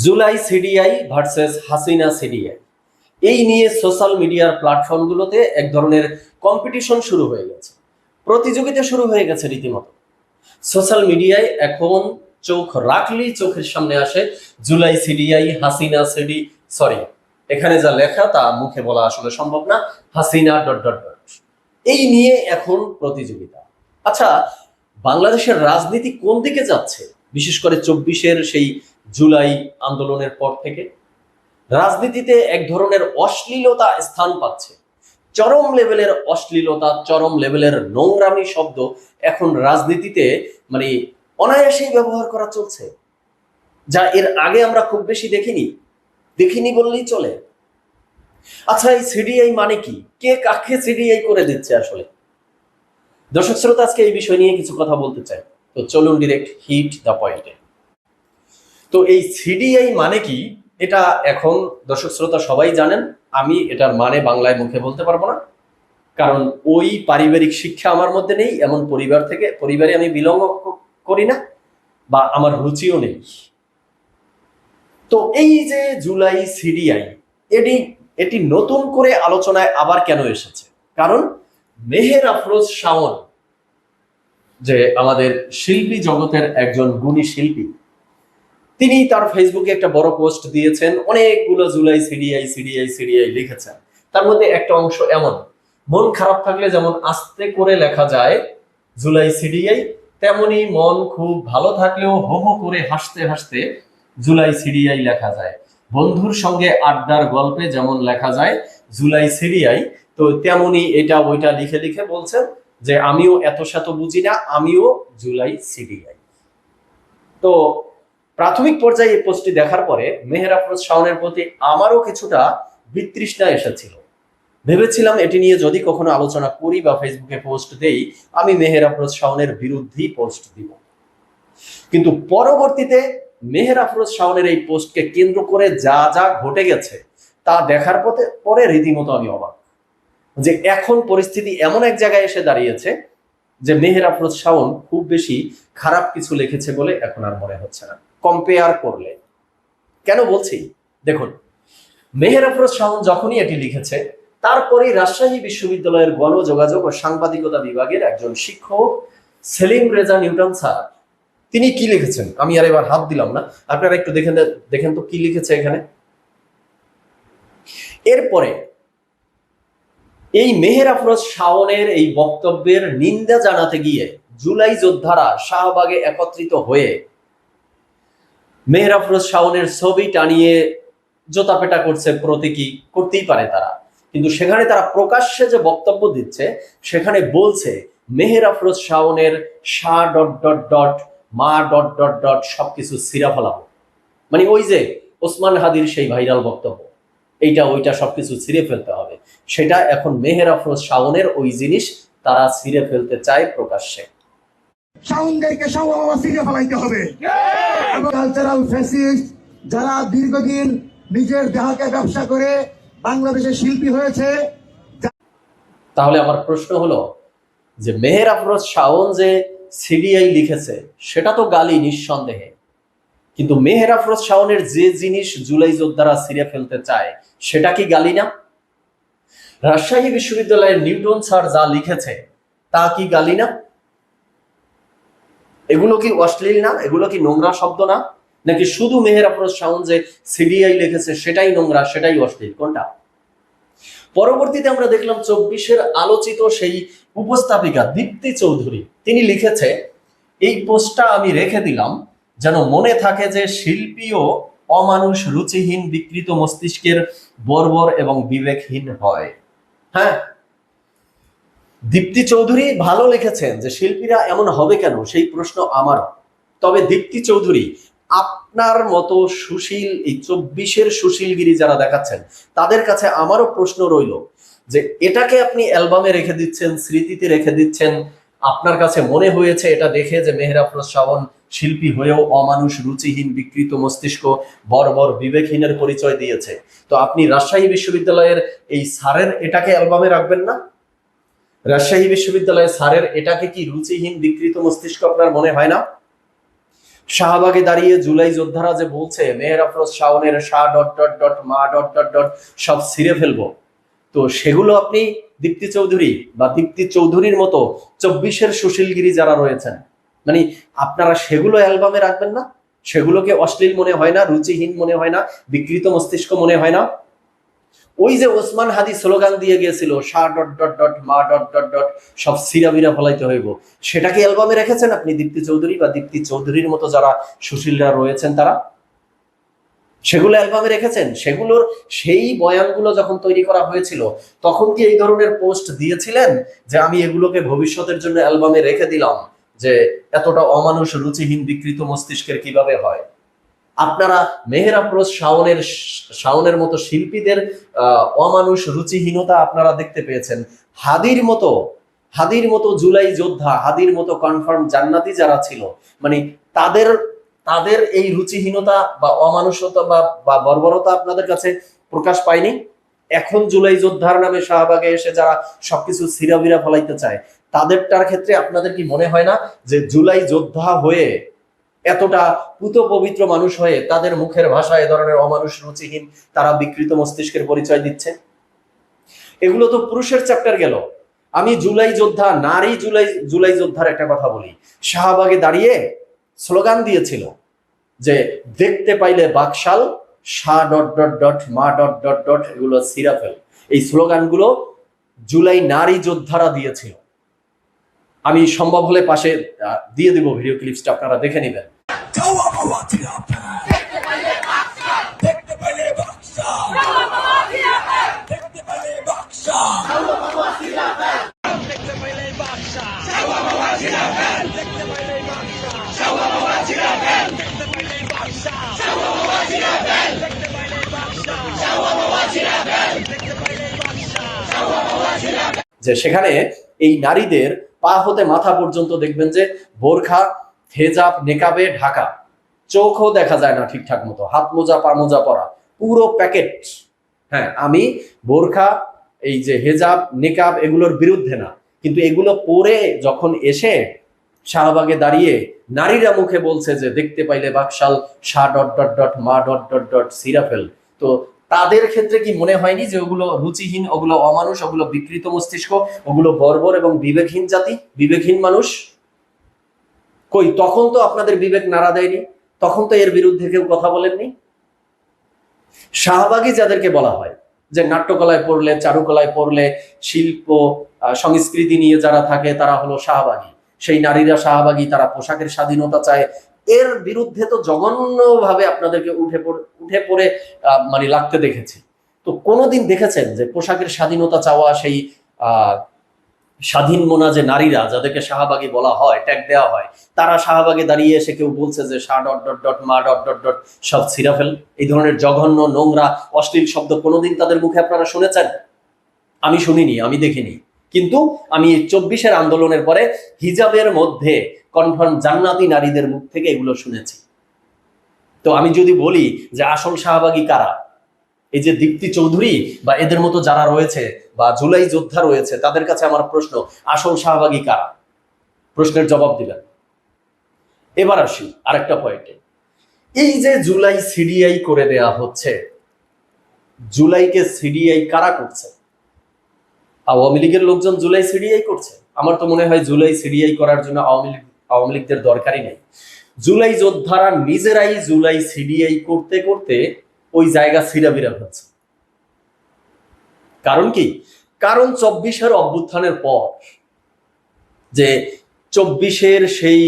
July CDI versus Hasina CDI এই নিয়ে social মিডিয়ার প্ল্যাটফর্মগুলোতে এক ধরনের কম্পিটিশন শুরু হয়ে গেছে, প্রতিযোগিতা শুরু হয়ে গেছে রীতিমতো। সোশ্যাল মিডিয়ায় এখন চোখ রাখলেই চোখের সামনে আসে July CDI, Hasina CD, sorry এখানে যা লেখা তা মুখে বলা আসলে সম্ভব না, হাসিনা ডট ডট ডট, এই নিয়ে এখন প্রতিযোগিতা। আচ্ছা, বাংলাদেশের রাজনীতি কোন দিকে যাচ্ছে? বিশেষ করে ২৪-এর সেই জুলাই আন্দোলনের পর থেকে রাজনীতিতে এক ধরনের অশ্লীলতা স্থান পাচ্ছে। চরম লেভেলের অশ্লীলতা, চরম লেভেলের নোংরামি শব্দ এখন রাজনীতিতে মানে অনায়াসেই ব্যবহার করা চলছে, যা এর আগে আমরা খুব বেশি দেখিনি বললেই চলে। আচ্ছা, এই সিডিআই মানে কি? কে কাকে সিডিআই করে দিচ্ছে আসলে? দর্শক শ্রোতা, আজকে এই বিষয় নিয়ে কিছু কথা বলতে চাই, তো চলুন ডিরেক্ট হিট দ্য পয়েন্টে। তো এই সিডিআই মানে কি এটা এখন দর্শক শ্রোতা সবাই জানেন। আমি এটার মানে বাংলায় মুখে বলতে পারবো না, কারণ ওই পারিবারিক শিক্ষা আমার মধ্যে নেই, এমন পরিবারে আমি বিলং করি না, বা আমার রুচিও নেই। তো এই যে জুলাই সিডিআই, এটি নতুন করে আলোচনায় আবার কেন এসেছে? কারণ মেহের আফরোজ শাওন, যে আমাদের শিল্পী জগতের একজন গুণী শিল্পী, তিনি তার ফেসবুকে একটা বড় পোস্ট দিয়েছেন, অনেকগুলো জুলাই সিডিআই সিডিআই সিডিআই লিখেছেন। তার মধ্যে একটা অংশ এমন, মন খারাপ থাকলে যেমন আস্তে করে লেখা যায় জুলাই সিডিআই, তেমনি মন খুব ভালো থাকলেও হো হো করে হাসতে হাসতে জুলাই সিডিআই লেখা যায়। বন্ধুর সঙ্গে আড্ডার গল্পে যেমন লেখা যায় জুলাই সিডিআই, তো তেমনি এটা ওইটা লিখে লিখে বলছেন যে আমিও এত শত বুঝি না, আমিও জুলাই সিডিআই। তো প্রাথমিক পর্যায়ে এই পোস্টটি দেখার পরে মেহের আফরোজ শাওনের প্রতি আমারও কিছুটা বিতৃষ্ণা এসেছিল। ভেবেছিলাম এটি নিয়ে যদি কখনো আলোচনা করি বা ফেসবুকে পোস্ট দেই, আমি মেহের আফরোজ শাওনের বিরুদ্ধেই পোস্ট দিব। কিন্তু পরবর্তীতে মেহের আফরোজ শাওনের এই পোস্টকে কেন্দ্র করে যা যা ঘটে গেছে তা দেখার পরে রীতিমতো আমি অবাক, যে এখন পরিস্থিতি এমন এক জায়গায় এসে দাঁড়িয়েছে যে মেহের আফরোজ শাওন খুব বেশি খারাপ কিছু লিখেছে বলে এখন আর মনে হচ্ছে না কম্পেয়ার করলে। কেন বলছি দেখুন, মেহের আফরোজ শাওন যখনই এটি লিখেছে, তারপরেই রাজশাহী বিশ্ববিদ্যালয়ের গণযোগাযোগ ও সাংবাদিকতা বিভাগের একজন শিক্ষক সেলিম রেজা নিউটন স্যার, তিনি কি লিখেছেন, আমি আর এবার হাত দিলাম না, আপনারা একটু দেখেন তো কি লিখেছে এখানে। এরপরে এই মেহের আফরোজ শাওনের এই বক্তব্যের নিন্দা জানাতে গিয়ে জুলাই যোদ্ধারা শাহবাগে একত্রিত হয়ে মেহের আফরোজ শাওনের ছবি টানিয়ে জোতাপেটা করছে, প্রতীকী করতেই পারে তারা, কিন্তু সেখানে তারা প্রকাশ্যে যে বক্তব্য দিচ্ছে সেখানে বলছে মেহের আফরোজ শাওনের শাহ ডট ডট ডট মা ডট ডট ডট সবকিছু ছিঁড়া ফেলাবো। মানে ওই যে ওসমান হাদির সেই ভাইরাল বক্তব্য, এইটা ওইটা সবকিছু ছিঁড়ে ফেলতে হবে, সেটা এখন মেহের আফরোজ শাওনের ওই জিনিস তারা ছিঁড়ে ফেলতে চায় প্রকাশ্যে। শাওনদেরকে সবাই ছিঁড়ে ফেলাইতে হবে। কালচারাল ফ্যাসিস্ট যারা দীর্ঘদিন নিজের দেহকে ব্যবসা করে বাংলাদেশের শিল্পী হয়েছে। তাহলে আমার প্রশ্ন হলো যে মেহের আফরোজ শাওন যে সিডিআই লিখেছে সেটা তো গালি নিঃসন্দেহে, কিন্তু মেহের আফরোজ শাওনের যে জিনিস জুলাই যোদ্ধারা ছিঁড়ে ফেলতে চায় সেটা কি গালি না? রাজশাহী বিশ্ববিদ্যালয়ের নিউটন স্যার যা লিখেছে তা কি গালি না? এগুলো কি অশ্লীল না? এগুলো কি নোংরা শব্দ না? নাকি শুধু মেহের আফরোজ শাওন যে সিডিআই লিখেছে সেটাই নোংরা, সেটাই অশ্লীল, কোনটা? পরবর্তীতে আমরা দেখলাম ২৪-এর আলোচিত সেই উপস্থাপিকা দীপ্তি চৌধুরী, তিনি লিখেছে, এই পোস্টটা আমি রেখে দিলাম যেন মনে থাকে যে শিল্পীও অমানুষ, রুচিহীন, বিকৃত মস্তিষ্কের, বর্বর এবং বিবেকহীন হয়। হ্যাঁ, দীপ্তি চৌধুরী ভালো লিখেছেন যে শিল্পীরা এমন হবে কেন, সেই প্রশ্ন আমারও। তবে দীপ্তি চৌধুরী, আপনার মতো সুশীল, এই ২৪-এর সুশীলগিরি যারা দেখাচ্ছেন তাদের কাছে আমারও প্রশ্ন রইল যে এটাকে আপনি অ্যালবামে রেখে দিচ্ছেন, স্মৃতিতে রেখে দিচ্ছেন, আপনার কাছে মনে হয়েছে এটা দেখে যে মেহের আফরোজ শাওন শিল্পী হয়েও অমানুষ, রুচিহীন, বিকৃত মস্তিষ্ক, বর্বর, বিবেকহীনের পরিচয় দিয়েছে, তো আপনি রাজশাহী বিশ্ববিদ্যালয়ের এই স্যারের এটাকে অ্যালবামে রাখবেন না? রাজশাহী বিশ্ববিদ্যালয়ের স্যারের এটাকে কি রুচিহীন, বিকৃত মস্তিষ্ক আপনার মনে হয় না? শাহবাগে দাঁড়িয়ে জুলাই যোদ্ধারা যে বলছে মেহের আফরোজ শাওনের শাহ ডট ডট ডট মা ডট ডট ডট সব ছিঁড়ে ফেলবো, তো সেগুলো আপনি দীপ্তি চৌধুরী বা দীপ্তি চৌধুরীর মতো 24-এর সুশীলগিরি যারা রয়েছেন, মানে আপনারা সেগুলো অ্যালবামে রাখবেন না? সেগুলোকে অশ্লীল মনে হয় না, রুচিহীন মনে হয় না, বিকৃত মস্তিষ্ক মনে হয় না? ওই যে ওসমান হাদি স্লোগান দিয়ে গিয়েছিল শাহ ডট ডট ডট মা ডট ডট ডট সব সিরাবিরা ফলাইতে হইব, সেটাকে অ্যালবামে রেখেছেন আপনি দীপ্তি চৌধুরী বা দীপ্তি চৌধুরীর মতো যারা সুশীলরা রয়েছেন তারা? সেগুলো অ্যালবামে রেখেছেন? সেগুলোর সেই বয়ানগুলো যখন তৈরি করা হয়েছিল তখন কি এই ধরনের পোস্ট দিয়েছিলেন যে আমি এগুলোকে ভবিষ্যতের জন্য অ্যালবামে রেখে দিলাম, যে এতটা অমানুষ রুচিহীন বিকৃত মস্তিষ্কের কিভাবে হয়? আপনারা মেহের আফরোজ শাওনের মতো শিল্পীদের অমানুষ রুচিহীনতা আপনারা দেখতে পেয়েছেন। হাদির মতো জুলাই যোদ্ধা, হাদির মতো কনফার্ম জান্নাতি যারা ছিল, মানে তাদের তাদের এই রুচিহীনতা বা অমানুষতা বা বর্বরতা আপনাদের কাছে প্রকাশ পায়নি? এখন জুলাই যোদ্ধার নামে শাহবাগে এসে যারা সবকিছু সিরাবিরা ফলাইতে চায়, তাদেরটার ক্ষেত্রে আপনাদের কি মনে হয় না যে জুলাই যোদ্ধা হয়ে, এতটা পুত পবিত্র মানুষ হয়ে তাদের মুখের ভাষা এ ধরনের অমানুষ রুচিহীন, তারা বিকৃত মস্তিষ্কের পরিচয় দিচ্ছে? এগুলো তো পুরুষের চ্যাপ্টার গেল। আমি জুলাই যোদ্ধা, নারী জুলাই যোদ্ধার একটা কথা বলি। শাহবাগে দাঁড়িয়ে স্লোগান দিয়েছিল যে দেখতে পাইলে Baksal Shah dot dot dot মা ডট ডট ডট এগুলো সিরাফেল। এই স্লোগানগুলো জুলাই নারী যোদ্ধারা দিয়েছিল। আমি সম্ভব হলে পাশে দিয়ে দিব ভিডিও ক্লিপসটা, আপনারা দেখে নেবেন। যে সেখানে এই নারীদের পা হতে মাথা পর্যন্ত দেখবেন যে বোরখা, হেজাব, নেকাবে ঢাকা, চোখও দেখা যায় না ঠিকঠাক মতো, হাত মোজা পা মোজা পরা, পুরো প্যাকেট। হ্যাঁ, আমি বোরখা, এই যে হেজাব, নেকাব এগুলোর বিরুদ্ধে না, কিন্তু এগুলো পরে যখন এসে শাহবাগে দাঁড়িয়ে নারীরা মুখে বলছে যে দেখতে পাইলে Baksal Shah dot dot dot মা ডট ডট ডট সিরাফেল, তো তাদের ক্ষেত্রে কি মনে হয়নি যে ওগুলো রুচিহীন, ওগুলো অমানুষ, ওগুলো বিকৃত মস্তিষ্ক, ওগুলো বর্বর এবং বিবেকহীন জাতি, বিবেকহীন মানুষ? কই, তখন তো আপনাদের বিবেক নাড়া দেয়নি, তখন তো এর বিরুদ্ধে কেউ কথা বলেননি। শাহবাগী যাদেরকে বলা হয় যে নাট্যকলায় পড়লে, চারুকলায় পড়লে, শিল্প সংস্কৃতি নিয়ে যারা থাকে তারা হলো শাহবাগী, সেই নারীরা শাহবাগী, তারা পোশাকের স্বাধীনতা চায়, এর বিরুদ্ধে তো জঘন্যভাবে আপনাদেরকে উঠে পড়ে মানে লাগতে দেখেছি। তো কোনোদিন দেখেছেন যে পোশাকের স্বাধীনতা চাওয়া সেই স্বাধীন মনা যে নারীরা, যাদেরকে শাহবাগী বলা হয়, ট্যাগ দেওয়া হয়, তারা শাহবাগে দাঁড়িয়ে এসে কেউ বলছে যে শাহ ডট ডট ডট মা ডট ডট ডট সব ছিঁড়াফেল? এই ধরনের জঘন্য, নোংরা, অশ্লীল শব্দ কোনোদিন তাদের মুখে আপনারা শুনেছেন? আমি শুনিনি, আমি দেখিনি। কিন্তু আমি 24-এর আন্দোলনের পরে হিজাবের মধ্যে কনফার্ম জান্নাতি নারীদের মুখ থেকে এগুলো শুনেছি। তো আমি যদি বলি যে আসল শাহবাগী কারা, এই যে দীপ্তি চৌধুরী বা এদের মতো যারা রয়েছে বা জুলাই যোদ্ধা রয়েছে, তাদের কাছে আমার প্রশ্ন, আসল শাহবাগী কারা? প্রশ্নের জবাব দিবেন। এবার আসি আরেকটা পয়েন্টে। এই যে জুলাই সিডিআই করে দেয়া হচ্ছে, জুলাইকে সিডিআই কারা করছে? আওয়ামী লীগের লোকজন জুলাই সিডিআই করছে? আমার তো মনে হয় জুলাই সিডিআই করার জন্য আওয়ামী লীগদের দরকারই নেই। জুলাই যোদ্ধারা নিজেরাই জুলাই সিডিআই করতে করতে ওই জায়গা ছিঁড়াবিরা হচ্ছে। কারণ কি? কারণ 24-এর অভ্যুত্থানের পর যে 24-এর সেই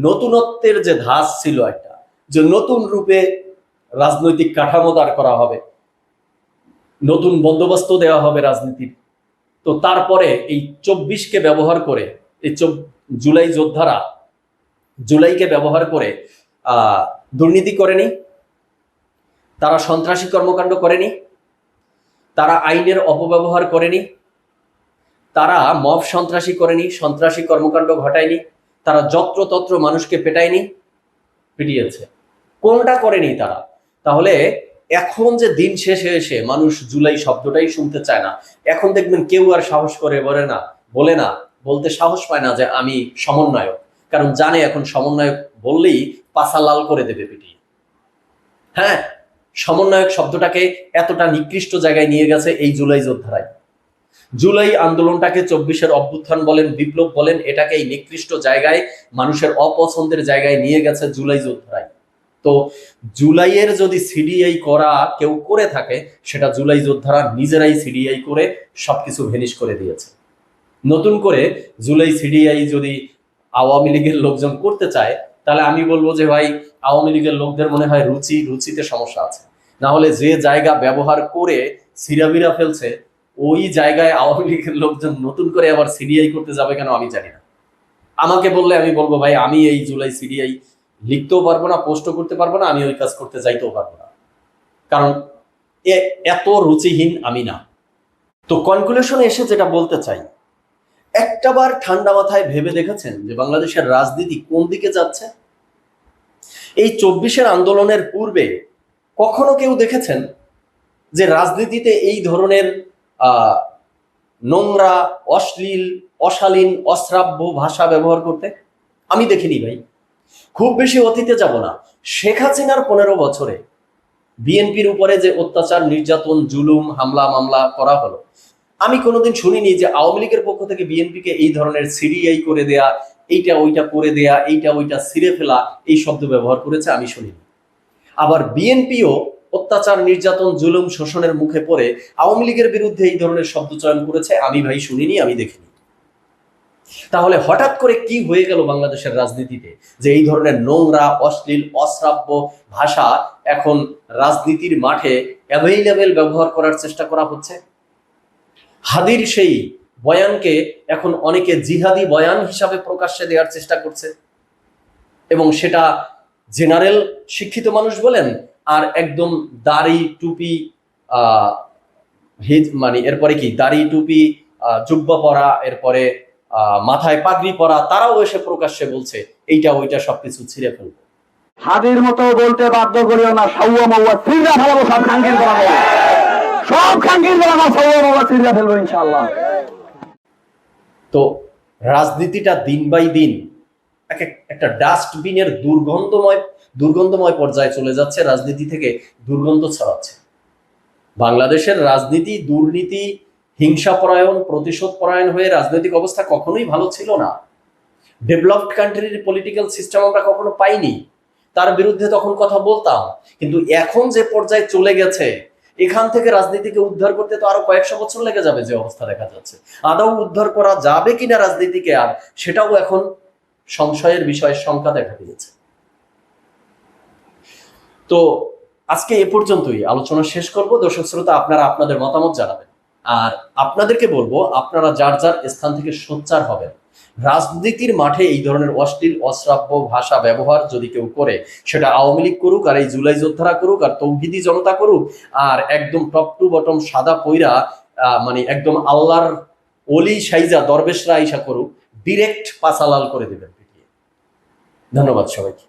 নতুনত্বের যে ধাস ছিল, একটা যে নতুন রূপে রাজনৈতিক কাঠামো দাঁড় করা হবে, নতুন বন্দোবস্ত দেওয়া হবে রাজনীতির, তো তারপরে এই 24-কে ব্যবহার করে এই জুলাই যোদ্ধারা জুলাইকে ব্যবহার করে দুর্নীতি করেনি, তারা সন্ত্রাসী কর্মকাণ্ড করেনি, তারা আইনের অপব্যবহার করেনি, তারা মব সন্ত্রাসী করেনি, সন্ত্রাসী কর্মকাণ্ড ঘটায়নি, তারা যত্রতত্র মানুষকে পিটিয়েছে। কোনটা করেনি তারা? তাহলে এখন যে দিন শেষে এসে মানুষ জুলাই শব্দটাই শুনতে চায় না। এখন দেখবেন কেউ আর সাহস করে বলতে সাহস পায় না যে আমি সমন্বয়ক, কারণ জানে এখন সমন্বয়ক বললেই পাছা লাল করে দেবে পিটিয়ে। হ্যাঁ, সমন্বয়ক শব্দটাকে এতটা নিকৃষ্ট জায়গায় নিয়ে গেছে এই জুলাই যোদ্ধারাই। জুলাই আন্দোলনটাকে 24-এর অভ্যুত্থান বলেন, বিপ্লব বলেন, এটাকে এই নিকৃষ্ট জায়গায়, মানুষের অপছন্দের জায়গায় নিয়ে গেছে জুলাই যোদ্ধারাই। তো জুলাইয়ের যদি সিডিআই করা কেউ করে থাকে, সেটা জুলাই যোদ্ধারা নিজেরাই সিডিআই করে সবকিছু ভেনিশ করে দিয়েছে। নতুন করে জুলাই সিডিআই যদি আওয়ামী লীগের লোকজন করতে চায়, তাহলে আমি বলবো যে ভাই, আওয়ামী লীগের লোকদের মনে হয় রুচিতে সমস্যা আছে। না হলে যে জায়গা ব্যবহার করে সিরাবিরা ফেলছে, ওই জায়গায় আওয়ামী লীগের লোকজন নতুন করে আবার সিডিআই করতে যাবে কেন আমি জানি না। আমাকে বললে আমি বলবো ভাই, আমি এই জুলাই সিডিআই লিখতেও পারবো না, পোস্টও করতে পারবো না, আমি ওই কাজ করতে যাইতেও পারবো না, কারণ এত রুচিহীন আমি না। তো কনক্লুশনে এসে যেটা বলতে চাই, একটাবার ঠান্ডা মাথায় ভেবে দেখেছেন যে বাংলাদেশের রাজনীতি কোন দিকে যাচ্ছে? এই 24-এর আন্দোলনের পূর্বে কখনো কেউ দেখেছেন যে রাজনীতিতে এই ধরনের নোংরা, অশ্লীল, অশালীন, অশ্রাব্য ভাষা ব্যবহার করতে? আমি দেখিনি ভাই। খুব বেশি অতীতে যাব না, শেখ হাসিনার 15 বছরে বিএনপির উপরে যে অত্যাচার, নির্যাতন, জুলুম, হামলা মামলা করা হলো, আমি কোনোদিন শুনিনি যে আওয়ামী লীগের পক্ষ থেকে বিএনপিকে এই ধরনের সিডিআই করে দেয়া, এইটা ওইটা করে দেয়া, এইটা ওইটা ছিঁড়ে ফেলা, এই শব্দ ব্যবহার করেছে আমি শুনিনি। আবার বিএনপিও অত্যাচার, নির্যাতন, জুলুম, শোষণের মুখে পড়ে আওয়ামী লীগের বিরুদ্ধে এই ধরনের শব্দ চয়ন করেছে আমি ভাই শুনিনি, আমি দেখিনি। তাহলে হঠাৎ করে কি হয়ে গেল বাংলাদেশের রাজনীতিতে যে এই ধরনের নোংরা, অশ্লীল, অশ্রাব্য ভাষা এখন রাজনীতির মাঠে অ্যাভেইলেবল ব্যবহার করার চেষ্টা করা হচ্ছে? হাদির সেই বয়ানকে এখন অনেকে জিহাদি বয়ান হিসাবে প্রকাশ্যে দেওয়ার চেষ্টা করছে, এবং সেটা জেনারেল শিক্ষিত মানুষ বলেন, আর একদম দাড়ি টুপি মানে এরপরে কি দাড়ি টুপি জুব্বা পরা, এরপরে মাথায় পাগড়ি পরা, তারাও এসে প্রকাশ্যে বলছে এইটা ওইটা সবকিছু ছিঁড়ে ফেলবো। হাদির মতো বলতে বাধ্য করিও না, সাউয়া মাউয়া ছিঁড়া ফেলাবো, সব খাঙ্কির করাবো, সব খাঙ্কির করাবো, সাউয়া মাউয়া ছিঁড়া ফেলবো ইনশাআল্লাহ। তো রাজনীতিটা দিন বাই দিন একটা ডাস্টবিনের দুর্গন্ধময় পর্যায়ে চলে যাচ্ছে, রাজনীতি থেকে দুর্গন্ধ ছড়াচ্ছে। বাংলাদেশের রাজনীতি দুর্নীতি, হিংসাপরায়ণ, প্রতিশোধ পরায়ণ হয়ে রাজনৈতিক অবস্থা কখনোই ভালো ছিল না। ডেভেলপড কান্ট্রির পলিটিক্যাল সিস্টেম আমরা কখনো পাইনি, তার বিরুদ্ধে তখন কথা বলতাম। কিন্তু এখন যে পর্যায়ে চলে গেছে, এখান থেকে রাজনীতিকে উদ্ধার করতে তো আরো কয়েকশো বছর লেগে যাবে যে অবস্থা দেখা যাচ্ছে। আদৌ উদ্ধার করা যাবে কিনা রাজনীতিকে, আর সেটাও এখন সংশয়ের বিষয়ে শঙ্কা দেখা দিয়েছে। তো আজকে এ পর্যন্তই আলোচনা শেষ করব। দর্শক শ্রোতা, আপনারা আপনাদের মতামত জানাবেন, আর আপনাদেরকে বলবো আপনারা যার যার স্থান থেকে সোচ্চার হবেন। রাজনীতির মাঠে এই ধরনের অশ্লীল, অশ্রাব্য ভাষা ব্যবহার যদি কেউ করে, সেটা আওয়ামী লীগ করুক, আর এই জুলাই যোদ্ধারা করুক, আর তৌহিদি জনতা করুক, আর একদম টপ টু বটম সাদা পইরা মানে একদম আল্লাহর অলি সাইজা দরবেশরা আইসা করুক, ডিরেক্ট পাছালাল করে দেবেন। ধন্যবাদ সবাইকে।